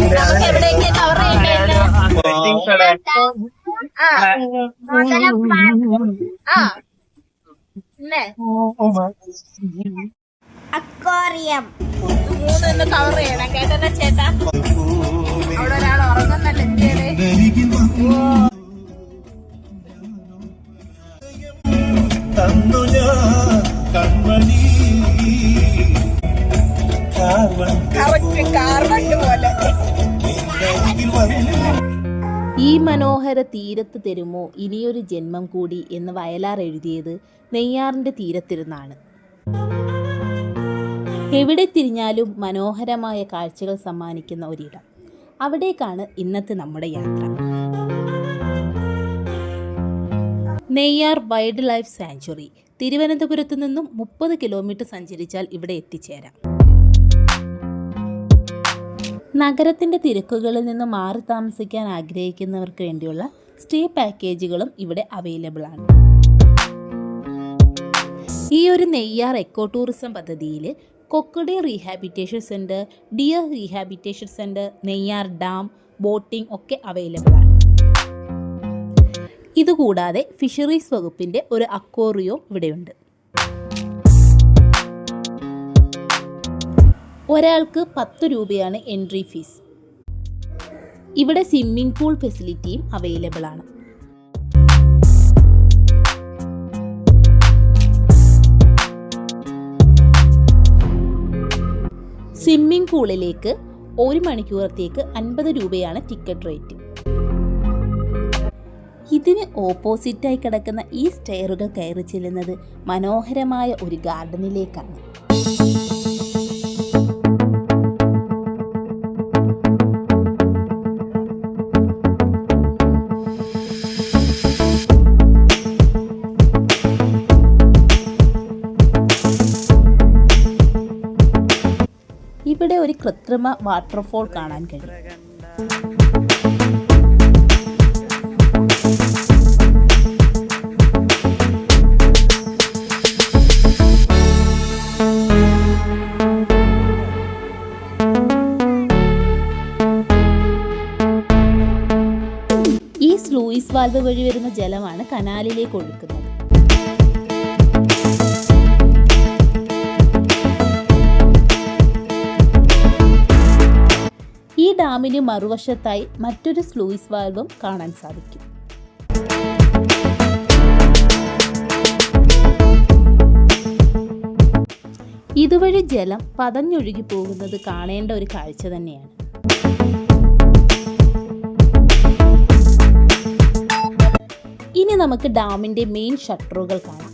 നമുക്ക് എവിടെയൊക്കെ കവർ ചെയ്യണ്ടേ? അക്വാറിയം മൂന്ന് കവർ ചെയ്യണം കേട്ടോ ചേട്ടാ. അവിടെ ഒരാൾ ഉറങ്ങുന്നല്ലേ ഈ മനോഹര തീരത്ത് തരുമോ ഇനിയൊരു ജന്മം കൂടി എന്ന് വയലാർ എഴുതിയത് നെയ്യാറിന്റെ തീരത്തിരുന്നാണ്. എവിടെ തിരിഞ്ഞാലും മനോഹരമായ കാഴ്ചകൾ സമ്മാനിക്കുന്ന ഒരിടം. അവിടേക്കാണ് ഇന്നത്തെ നമ്മുടെ യാത്ര. Neyyar wild life sanctuary. തിരുവനന്തപുരത്ത് നിന്നും 30 കിലോമീറ്റർ സഞ്ചരിച്ചാൽ ഇവിടെ എത്തിച്ചേരാം. നഗരത്തിൻ്റെ തിരക്കുകളിൽ നിന്ന് മാറി താമസിക്കാൻ ആഗ്രഹിക്കുന്നവർക്ക് വേണ്ടിയുള്ള സ്റ്റേ പാക്കേജുകളും ഇവിടെ അവൈലബിൾ ആണ്. ഈ ഒരു നെയ്യാർ എക്കോ ടൂറിസം പദ്ധതിയിൽ കൊക്കഡേ rehabilitation centre, deer rehabilitation centre, Neyyar dam, boating ഒക്കെ അവൈലബിൾ ആണ്. ഇതുകൂടാതെ ഫിഷറീസ് വകുപ്പിൻ്റെ ഒരു അക്വേറിയവും ഇവിടെയുണ്ട്. ഒരാൾക്ക് 10 രൂപയാണ് എൻട്രി ഫീസ്. ഇവിടെ സ്വിമ്മിംഗ് പൂൾ ഫെസിലിറ്റിയും അവൈലബിൾ ആണ്. സ്വിമ്മിംഗ് പൂളിലേക്ക് 1 മണിക്കൂറത്തേക്ക് 50 രൂപയാണ് ടിക്കറ്റ് റേറ്റ്. ഇതിന് ഓപ്പോസിറ്റായി കിടക്കുന്ന ഈ സ്റ്റെയറുകൾ കയറി ചെല്ലുന്നത് മനോഹരമായ ഒരു ഗാർഡനിലേക്കാണ്. ഇവിടെ ഒരു കൃത്രിമ വാട്ടർഫോൾ കാണാൻ കഴിയും. ഈ സ്ലൂയിസ് വാൽവ് വഴി വരുന്ന ജലമാണ് കനാലിലേക്ക് ഒഴുക്കുന്നത്. ഈ ഡാമിന് മറുവശത്തായി മറ്റൊരു സ്ലൂയിസ് വാൽവും കാണാൻ സാധിക്കും. ഇതുവഴി ജലം പതഞ്ഞൊഴുകി പോകുന്നത് കാണേണ്ട ഒരു കാഴ്ച തന്നെയാണ്. ഇനി നമുക്ക് ഡാമിന്റെ മെയിൻ ഷട്ടറുകൾ കാണാം.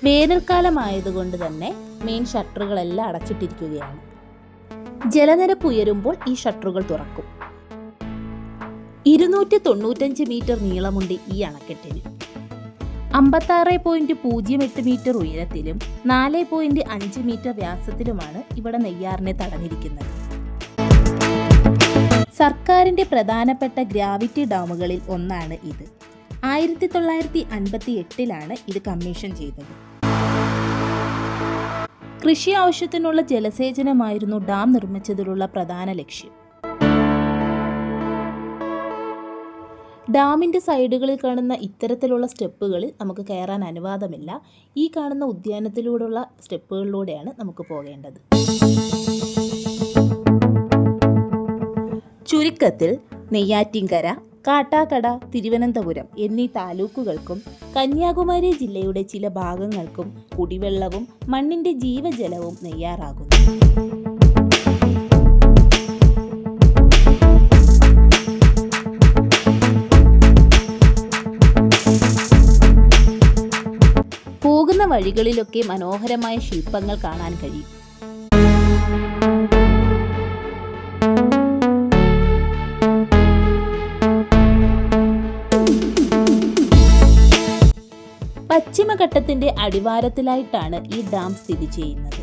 വേനൽക്കാലമായതുകൊണ്ട് തന്നെ മെയിൻ ഷട്ടറുകളെല്ലാം അടച്ചിട്ടിരിക്കുകയാണ്. ജലനിരപ്പ് ഉയരുമ്പോൾ ഈ ഷട്ടറുകൾ തുറക്കും. 295 മീറ്റർ നീളമുണ്ട് ഈ അണക്കെട്ടിന്. 56.08 മീറ്റർ ഉയരത്തിലും 4.5 മീറ്റർ വ്യാസത്തിലുമാണ് ഇവിടെ നെയ്യാറിനെ തടഞ്ഞിരിക്കുന്നത്. സർക്കാരിന്റെ പ്രധാനപ്പെട്ട ഗ്രാവിറ്റി ഡാമുകളിൽ ഒന്നാണ് ഇത്. 1958 ഇത് കമ്മീഷൻ ചെയ്തത്. കൃഷി ആവശ്യത്തിനുള്ള ജലസേചനമായിരുന്നു ഡാം നിർമ്മിച്ചതിലുള്ള പ്രധാന ലക്ഷ്യം. ഡാമിന്റെ സൈഡുകളിൽ കാണുന്ന ഇത്തരത്തിലുള്ള സ്റ്റെപ്പുകളിൽ നമുക്ക് കയറാൻ അനുവാദമില്ല. ഈ കാണുന്ന ഉദ്യാനത്തിലൂടെയുള്ള സ്റ്റെപ്പുകളിലൂടെയാണ് നമുക്ക് പോകേണ്ടത്. ചുരുക്കത്തിൽ നെയ്യാറ്റിൻകര, കാട്ടാക്കട, തിരുവനന്തപുരം എന്നീ താലൂക്കുകൾക്കും കന്യാകുമാരി ജില്ലയുടെ ചില ഭാഗങ്ങൾക്കും കുടിവെള്ളവും മണ്ണിന്റെ ജീവജലവും നെയ്യാറാകുന്നു. പോകുന്ന വഴികളിലൊക്കെ മനോഹരമായ ശില്പങ്ങൾ കാണാൻ കഴിയും. പശ്ചിമഘട്ടത്തിന്റെ അടിവാരത്തിലായിട്ടാണ് ഈ ഡാം സ്ഥിതി ചെയ്യുന്നത്.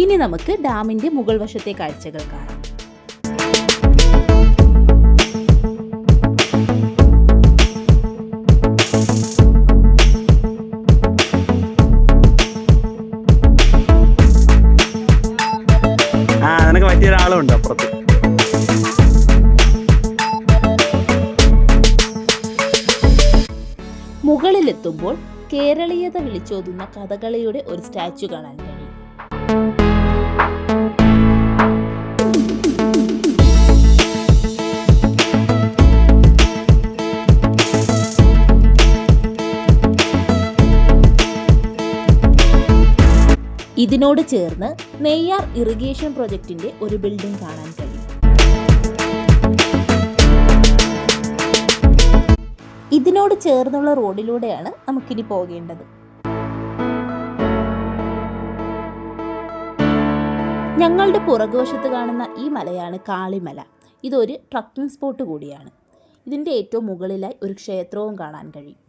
ഇനി നമുക്ക് ഡാമിന്റെ മുകൾ വശത്തെ കാഴ്ചകൾ കാണാം. മുകളിലെത്തുമ്പോൾ കേരളീയത വിളിച്ചോതുന്ന കഥകളിയുടെ ഒരു സ്റ്റാച്ചു കാണാൻ കഴിയും. ഇതിനോട് ചേർന്ന് നെയ്യാർ ഇറിഗേഷൻ പ്രൊജക്ടിന്റെ ഒരു ബിൽഡിംഗ് കാണാൻ കഴിയും. ഇതിനോട് ചേർന്നുള്ള റോഡിലൂടെയാണ് നമുക്കിനി പോകേണ്ടത്. ഞങ്ങളുടെ പുറകുവശത്ത് കാണുന്ന ഈ മലയാണ് കാളിമല. ഇതൊരു ട്രക്കിംഗ് സ്പോട്ട് കൂടിയാണ്. ഇതിൻ്റെ ഏറ്റവും മുകളിലായി ഒരു ക്ഷേത്രവും കാണാൻ കഴിയും.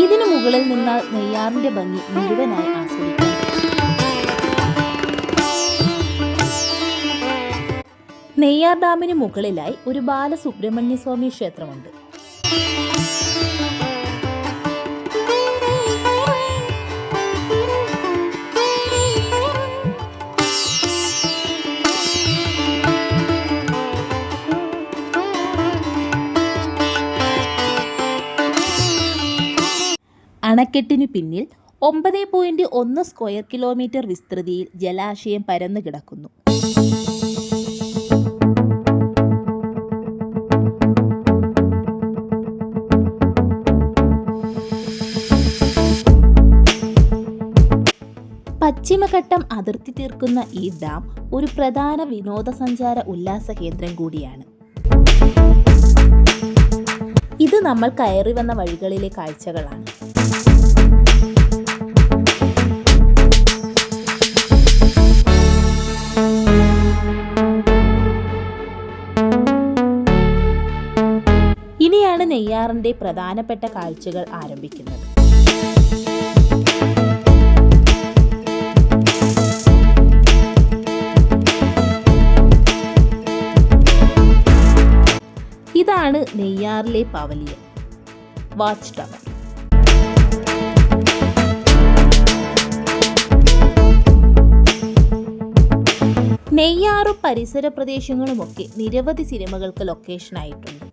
ഇതിനു മുകളിൽ നിന്നാൽ നെയ്യാറിന്റെ ഭംഗി മുഴുവനായി ആസ്വദിക്കാം. നെയ്യാർ ഡാമിന് മുകളിലായി ഒരു ബാലസുബ്രഹ്മണ്യ സ്വാമി ക്ഷേത്രമുണ്ട്. അണക്കെട്ടിനു പിന്നിൽ 9.1 സ്ക്വയർ കിലോമീറ്റർ വിസ്തൃതിയിൽ ജലാശയം പരന്നു കിടക്കുന്നു. പശ്ചിമഘട്ടം അതിർത്തി തീർക്കുന്ന ഈ ഡാം ഒരു പ്രധാന വിനോദസഞ്ചാര ഉല്ലാസ കേന്ദ്രം കൂടിയാണ്. ഇത് നമ്മൾ കയറി വന്ന വഴികളിലെ കാഴ്ചകളാണ്. ഇനിയാണ് നെയ്യാറിന്റെ പ്രധാനപ്പെട്ട കാഴ്ചകൾ ആരംഭിക്കുന്നത്. ഇതാണ് നെയ്യാറിലെ പവലിയൻ വാച്ച് ടവർ. നെയ്യാറും പരിസര പ്രദേശങ്ങളുമൊക്കെ നിരവധി സിനിമകൾക്ക് ലൊക്കേഷനായിട്ടുണ്ട്.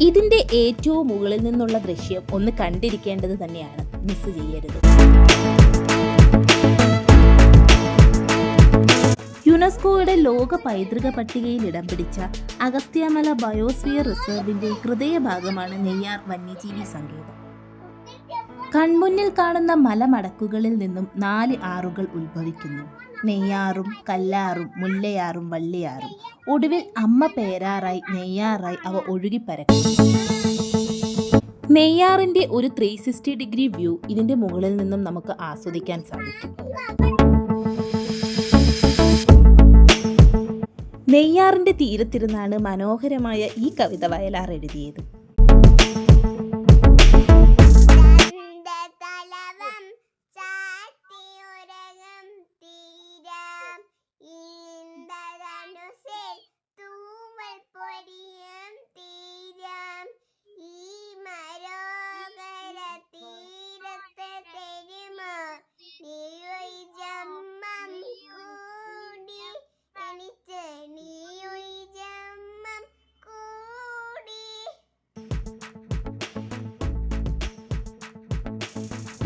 ഇതിന്റെ ഏറ്റവും മുകളിൽ നിന്നുള്ള ദൃശ്യം ഒന്ന് കണ്ടിരിക്കേണ്ടത് തന്നെയാണ്. മിസ് ചെയ്യരുത്. യുനെസ്കോയുടെ ലോക പൈതൃക പട്ടികയിൽ ഇടം പിടിച്ച അഗസ്ത്യമല ബയോസ്ഫിയർ റിസർവിന്റെ ഹൃദയഭാഗമാണ് നെയ്യാർ വന്യജീവി സങ്കേതം. കൺമുന്നിൽ കാണുന്ന മലമടക്കുകളിൽ നിന്നും 4 ആറുകൾ ഉത്ഭവിക്കുന്നു. നെയ്യാറും കല്ലാറും മുല്ലയാറും വള്ളിയാറും. ഒടുവിൽ അമ്മ പേരാറായി നെയ്യാറായി അവ ഒഴുകിപ്പരക്കുന്നു. നെയ്യാറിന്റെ ഒരു 360 ഡിഗ്രി വ്യൂ ഇതിന്റെ മുകളിൽ നിന്നും നമുക്ക് ആസ്വദിക്കാൻ സാധിക്കും. നെയ്യാറിന്റെ തീരത്തിരുന്നാണ് മനോഹരമായ ഈ കവിത വയലാർ എഴുതിയത്.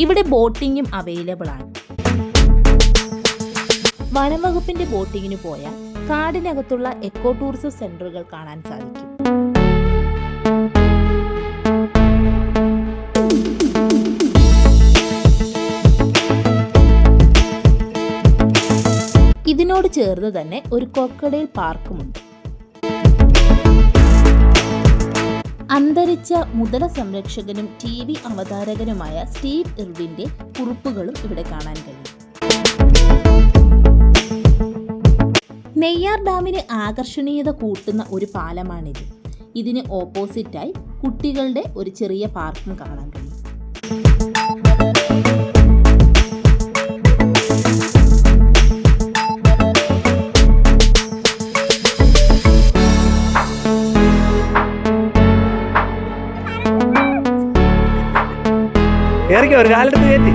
ഇവിടെ ബോട്ടിങ്ങും അവൈലബിൾ ആണ്. വനംവകുപ്പിന്റെ ബോട്ടിങ്ങിന് പോയാൽ കാടിനകത്തുള്ള എക്കോ ടൂറിസം സെന്ററുകൾ കാണാൻ സാധിക്കും. ഇതിനോട് ചേർന്ന് തന്നെ ഒരു ക്രൊക്കഡൈൽ പാർക്കുമുണ്ട്. അന്തരിച്ച മുതല സംരക്ഷകനും TV അവതാരകനുമായ സ്റ്റീവ് ഇർവിന്റെ കുറിപ്പുകളും ഇവിടെ കാണാൻ കഴിയും. നെയ്യാർ ഡാമിന് ആകർഷണീയത കൂട്ടുന്ന ഒരു പാലമാണിത്. ഇതിന് ഓപ്പോസിറ്റായി കുട്ടികളുടെ ഒരു ചെറിയ പാർക്കും കാണാൻ കഴിയും. കേറിക്കോ ഒരു കാലെടുത്ത് കയറ്റി.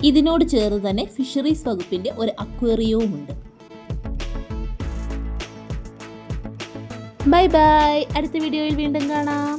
ഇതിനോട് ചേർന്ന് തന്നെ ഫിഷറീസ് വകുപ്പിൻ്റെ ഒരു അക്വേറിയവും ഉണ്ട്. ബൈ ബൈ, അടുത്ത വീഡിയോയിൽ വീണ്ടും കാണാം.